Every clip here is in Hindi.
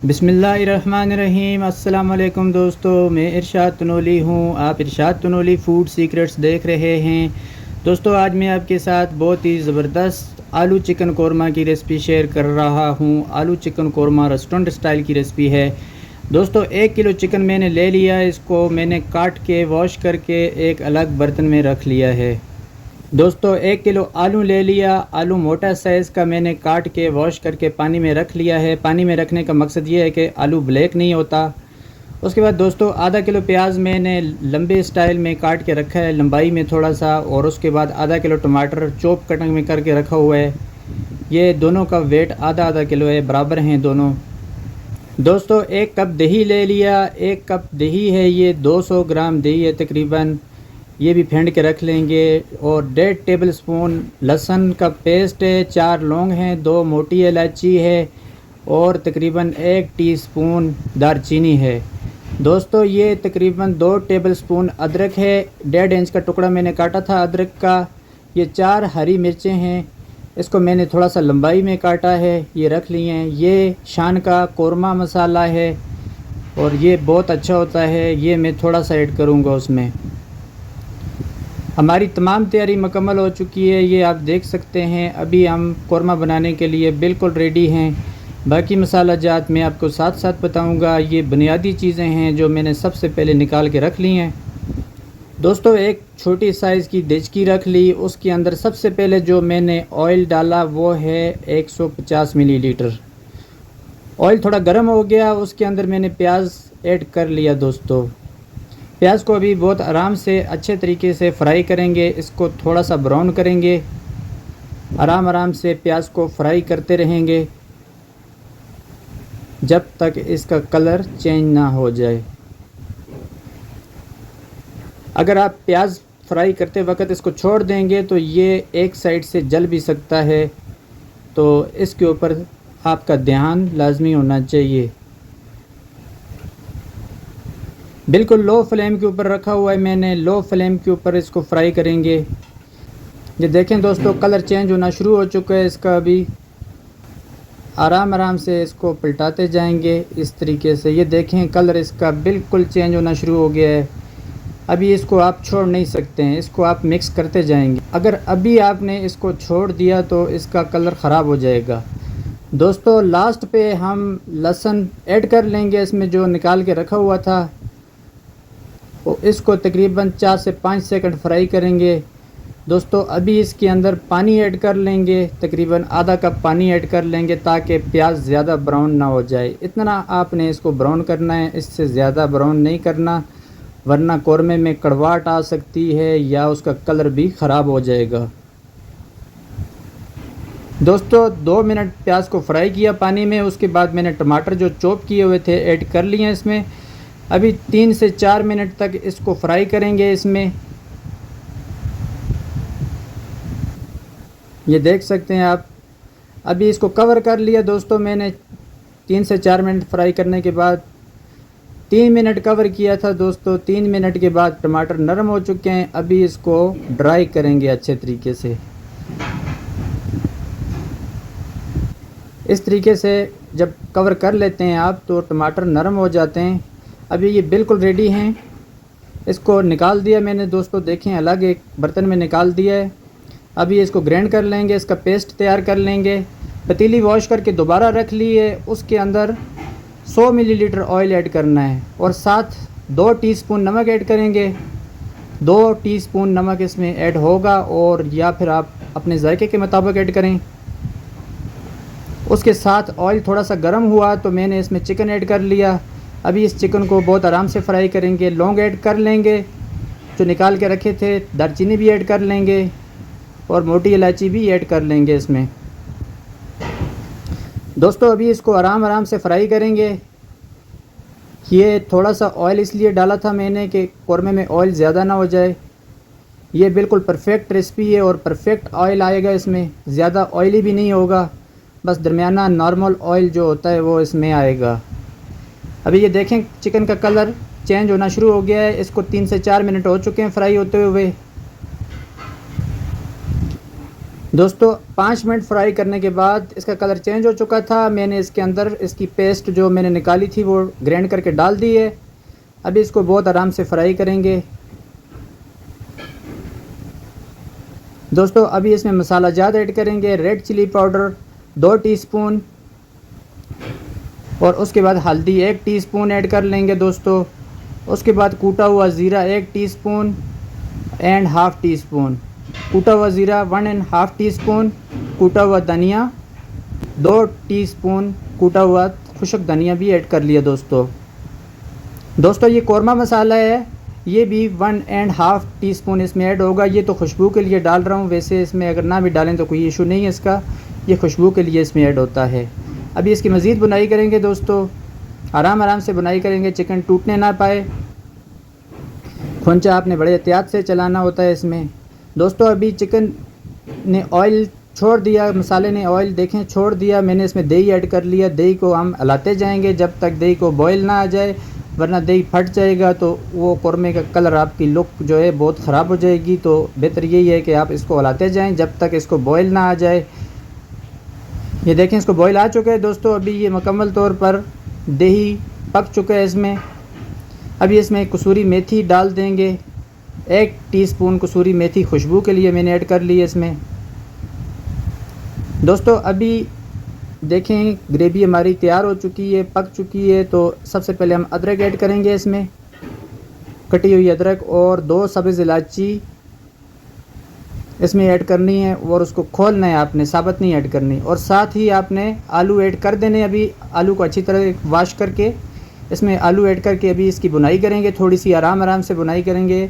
बिस्मिल्लाहिर्रहमानिर्रहीम। अस्सलाम वालेकुम दोस्तों, मैं इरशाद तनोली हूँ। आप इरशाद तनोली फूड सीक्रेट्स देख रहे हैं। दोस्तों, आज मैं आपके साथ बहुत ही ज़बरदस्त आलू चिकन कोरमा की रेसिपी शेयर कर रहा हूँ। आलू चिकन कोरमा रेस्टोरेंट स्टाइल की रेसिपी है। दोस्तों, 1 किलो चिकन मैंने ले लिया। इसको मैंने काट के वॉश करके एक अलग बर्तन में रख लिया है। दोस्तों, 1 किलो आलू ले लिया। आलू मोटा साइज़ का मैंने काट के वॉश करके पानी में रख लिया है। पानी में रखने का मकसद ये है कि आलू ब्लैक नहीं होता। उसके बाद दोस्तों, आधा किलो प्याज मैंने लंबे स्टाइल में काट के रखा है, लंबाई में थोड़ा सा। और उसके बाद आधा किलो टमाटर चॉप कटिंग में करके रखा हुआ है। ये दोनों का वेट आधा आधा किलो है, बराबर हैं दोनों। दोस्तों, 1 कप दही ले लिया। 1 कप दही है, ये 200 ग्राम दही है तकरीबन। ये भी फेंट के रख लेंगे। और 1.5 टेबल स्पून लहसुन का पेस्ट है। 4 लौंग हैं, 2 मोटी इलायची है और तकरीबन 1 टीस्पून दारचीनी है। दोस्तों, ये तकरीबन 2 टेबल स्पून अदरक है। 1.5 इंच का टुकड़ा मैंने काटा था अदरक का। ये 4 हरी मिर्चें हैं, इसको मैंने थोड़ा सा लंबाई में काटा है, ये रख लिए हैं। ये शान का कोरमा मसाला है और ये बहुत अच्छा होता है, ये मैं थोड़ा सा ऐड करूँगा उसमें। हमारी तमाम तैयारी मुकम्मल हो चुकी है, ये आप देख सकते हैं। अभी हम कोरमा बनाने के लिए बिल्कुल रेडी हैं। बाकी मसाला जात मैं आपको साथ साथ बताऊंगा। ये बुनियादी चीज़ें हैं जो मैंने सबसे पहले निकाल के रख ली हैं। दोस्तों, एक छोटी साइज़ की देचकी रख ली। उसके अंदर सबसे पहले जो मैंने ऑयल डाला वो है 150 मिलीलीटर। ऑयल थोड़ा गर्म हो गया, उसके अंदर मैंने प्याज ऐड कर लिया। दोस्तों, प्याज को अभी बहुत आराम से अच्छे तरीके से फ्राई करेंगे। इसको थोड़ा सा ब्राउन करेंगे। आराम से प्याज को फ्राई करते रहेंगे जब तक इसका कलर चेंज ना हो जाए। अगर आप प्याज फ्राई करते वक्त इसको छोड़ देंगे तो ये एक साइड से जल भी सकता है, तो इसके ऊपर आपका ध्यान लाजमी होना चाहिए। बिल्कुल लो फ्लेम के ऊपर रखा हुआ है मैंने। लो फ्लेम के ऊपर इसको फ्राई करेंगे। ये देखें दोस्तों, कलर चेंज होना शुरू हो चुका है इसका। अभी आराम से इसको पलटाते जाएंगे इस तरीके से। ये देखें, कलर इसका बिल्कुल चेंज होना शुरू हो गया है। अभी इसको आप छोड़ नहीं सकते हैं, इसको आप मिक्स करते जाएंगे। अगर अभी आपने इसको छोड़ दिया तो इसका कलर ख़राब हो जाएगा। दोस्तों, लास्ट पे हम लहसुन ऐड कर लेंगे इसमें जो निकाल के रखा हुआ था। तो इसको तकरीबन 4 से 5 सेकंड फ्राई करेंगे। दोस्तों, अभी इसके अंदर पानी ऐड कर लेंगे, तकरीबन आधा कप पानी ऐड कर लेंगे ताकि प्याज ज़्यादा ब्राउन ना हो जाए। इतना आपने इसको ब्राउन करना है, इससे ज़्यादा ब्राउन नहीं करना, वरना कोरमे में कड़वाहट आ सकती है या उसका कलर भी ख़राब हो जाएगा। दोस्तों, 2 मिनट प्याज को फ्राई किया पानी में। उसके बाद मैंने टमाटर जो चॉप किए हुए थे ऐड कर लिए हैं इसमें। अभी 3 से 4 मिनट तक इसको फ्राई करेंगे इसमें। ये देख सकते हैं आप। अभी इसको कवर कर लिया दोस्तों मैंने। 3 से 4 मिनट फ्राई करने के बाद 3 मिनट कवर किया था दोस्तों। 3 मिनट के बाद टमाटर नरम हो चुके हैं। अभी इसको ड्राई करेंगे अच्छे तरीके से। इस तरीके से जब कवर कर लेते हैं आप तो टमाटर नरम हो जाते हैं। अभी ये बिल्कुल रेडी हैं। इसको निकाल दिया मैंने दोस्तों, देखें, अलग एक बर्तन में निकाल दिया है। अभी इसको ग्राइंड कर लेंगे, इसका पेस्ट तैयार कर लेंगे। पतीली वॉश करके दोबारा रख ली है। उसके अंदर 100 मिलीलीटर ऑयल ऐड करना है और साथ 2 टीस्पून नमक ऐड करेंगे। 2 टीस्पून नमक इसमें ऐड होगा, और या फिर आप अपने जायके के मुताबिक ऐड करें। उसके साथ ऑयल थोड़ा सा गर्म हुआ तो मैंने इसमें चिकन ऐड कर लिया। अभी इस चिकन को बहुत आराम से फ्राई करेंगे। लौंग ऐड कर लेंगे जो निकाल के रखे थे, दालचीनी भी ऐड कर लेंगे और मोटी इलायची भी ऐड कर लेंगे इसमें। दोस्तों, अभी इसको आराम से फ्राई करेंगे। ये थोड़ा सा ऑयल इसलिए डाला था मैंने कि कोरमे में ऑयल ज़्यादा ना हो जाए। ये बिल्कुल परफेक्ट रेसिपी है और परफेक्ट ऑयल आएगा इसमें। ज़्यादा ऑयली भी नहीं होगा, बस दरमियाना नॉर्मल ऑयल जो होता है वो इसमें आएगा। अभी ये देखें, चिकन का कलर चेंज होना शुरू हो गया है। इसको 3 से 4 मिनट हो चुके हैं फ्राई होते हुए। दोस्तों 5 मिनट फ्राई करने के बाद इसका कलर चेंज हो चुका था। मैंने इसके अंदर इसकी पेस्ट जो मैंने निकाली थी वो ग्राइंड करके डाल दी है। अभी इसको बहुत आराम से फ्राई करेंगे। दोस्तों अभी इसमें मसाला ज़्यादा ऐड करेंगे। रेड चिली पाउडर 2 टीस्पून और उसके बाद हल्दी 1 टीस्पून ऐड कर लेंगे दोस्तों। उसके बाद कूटा हुआ ज़ीरा 1 teaspoon and half tea spoon, कूटा हुआ ज़ीरा 1.5 टीस्पून, कूटा हुआ धनिया 2 टीस्पून, कूटा हुआ खुश्क धनिया भी ऐड कर लिया दोस्तों ये कौरमा मसाला है, ये भी 1.5 टीस्पून इसमें ऐड होगा। ये तो खुशबू के लिए डाल रहा हूँ, वैसे इसमें अगर ना भी डालें तो कोई इशू नहीं है इसका, ये खुशबू के लिए इसमें ऐड होता है। अभी इसकी मज़ीद बुनाई करेंगे दोस्तों, आराम से बुनाई करेंगे, चिकन टूटने ना पाए। खोंचा आपने बड़े एहतियात से चलाना होता है इसमें। दोस्तों अभी चिकन ने ऑयल छोड़ दिया, मसाले ने ऑयल देखें छोड़ दिया। मैंने इसमें दही ऐड कर लिया। दही को हम हिलाते जाएंगे जब तक दही को बॉयल ना आ जाए, वरना दही फट जाएगा तो वो कौरमे का कलर, आपकी लुक जो है बहुत ख़राब हो जाएगी। तो बेहतर यही है कि आप इसको हिलाते जाएं जब तक इसको बॉयल ना आ जाए। ये देखें इसको बॉयल आ चुका है दोस्तों। अभी ये मुकम्मल तौर पर दही पक चुका है इसमें। अभी इसमें कसूरी मेथी डाल देंगे, 1 टीस्पून कसूरी मेथी खुशबू के लिए मैंने ऐड कर ली है इसमें। दोस्तों अभी देखें ग्रेवी हमारी तैयार हो चुकी है, पक चुकी है। तो सबसे पहले हम अदरक ऐड करेंगे इसमें, कटी हुई अदरक और 2 सब्ज़ इलायची इसमें ऐड करनी है और उसको खोलना है आपने, साबुत नहीं ऐड करनी। और साथ ही आपने आलू ऐड कर देने। अभी आलू को अच्छी तरह वॉश करके इसमें आलू ऐड करके अभी इसकी बुनाई करेंगे। थोड़ी सी आराम से बुनाई करेंगे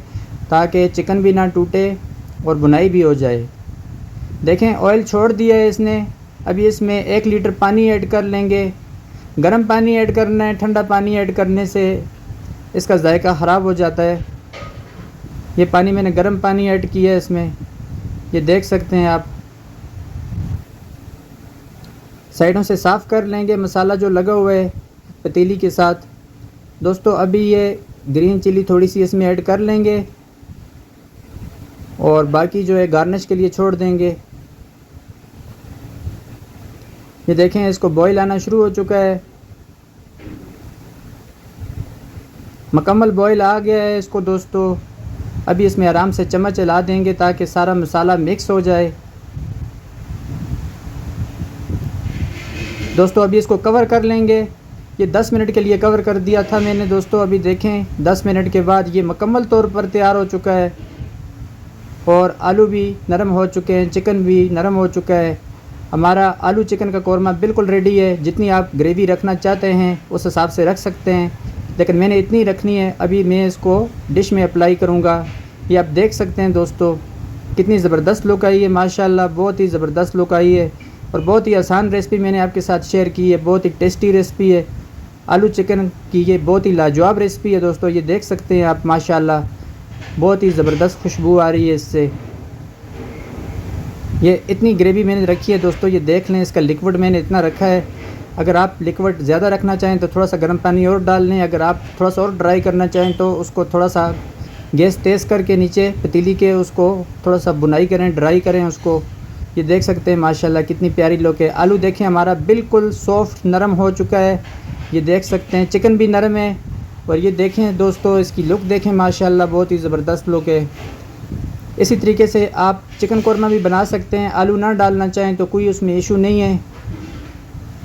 ताकि चिकन भी ना टूटे और बुनाई भी हो जाए। देखें ऑयल छोड़ दिया है इसने। अभी इसमें 1 लीटर पानी ऐड कर लेंगे। गर्म पानी ऐड करना है, ठंडा पानी ऐड करने से इसका जायका ख़राब हो जाता है। ये पानी मैंने गर्म पानी ऐड किया है इसमें, ये देख सकते हैं आप। साइडों से साफ़ कर लेंगे मसाला जो लगा हुआ है पतीली के साथ। दोस्तों अभी ये ग्रीन चिली थोड़ी सी इसमें ऐड कर लेंगे और बाकी जो है गार्निश के लिए छोड़ देंगे। ये देखें इसको बॉईल आना शुरू हो चुका है, मुकम्मल बॉईल आ गया है इसको दोस्तों। अभी इसमें आराम से चम्मच हिला देंगे ताकि सारा मसाला मिक्स हो जाए। दोस्तों अभी इसको कवर कर लेंगे। ये 10 मिनट के लिए कवर कर दिया था मैंने दोस्तों। अभी देखें 10 मिनट के बाद ये मुकम्मल तौर पर तैयार हो चुका है और आलू भी नरम हो चुके हैं, चिकन भी नरम हो चुका है। हमारा आलू चिकन का कौरमा बिल्कुल रेडी है। जितनी आप ग्रेवी रखना चाहते हैं उस हिसाब से रख सकते हैं, लेकिन मैंने इतनी रखनी है। अभी मैं इसको डिश में अप्लाई करूँगा। ये आप देख सकते हैं दोस्तों कितनी ज़बरदस्त लुक आई है, माशाल्लाह बहुत ही ज़बरदस्त लुक आई है। और बहुत ही आसान रेसिपी मैंने आपके साथ शेयर की है, बहुत ही टेस्टी रेसिपी है आलू चिकन की। ये बहुत ही लाजवाब रेसिपी है दोस्तों, ये देख सकते हैं आप, माशाल्लाह बहुत ही ज़बरदस्त खुशबू आ रही है इससे। ये इतनी ग्रेवी मैंने रखी है दोस्तों, ये देख लें इसका लिक्विड मैंने इतना रखा है। अगर आप लिक्विड ज़्यादा रखना चाहें तो थोड़ा सा गर्म पानी और डाल लें। अगर आप थोड़ा सा और ड्राई करना चाहें तो उसको थोड़ा सा गैस तेज़ करके नीचे पतीली के उसको थोड़ा सा बुनाई करें, ड्राई करें उसको। ये देख सकते हैं माशाल्लाह कितनी प्यारी लुक है। आलू देखें हमारा बिल्कुल सॉफ्ट नरम हो चुका है, ये देख सकते हैं। चिकन भी नरम है और ये देखें दोस्तों इसकी लुक देखें, माशाल्लाह बहुत ही ज़बरदस्त लुक है। इसी तरीके से आप चिकन कौरमा भी बना सकते हैं। आलू ना डालना चाहें तो कोई उसमें इशू नहीं है।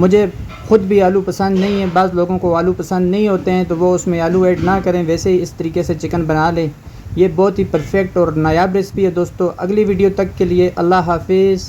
मुझे ख़ुद भी आलू पसंद नहीं है, बाज़ लोगों को आलू पसंद नहीं होते हैं तो वो उसमें आलू ऐड ना करें, वैसे ही इस तरीके से चिकन बना लें। ये बहुत ही परफेक्ट और नायाब रेसिपी है दोस्तों। अगली वीडियो तक के लिए अल्लाह हाफिज़।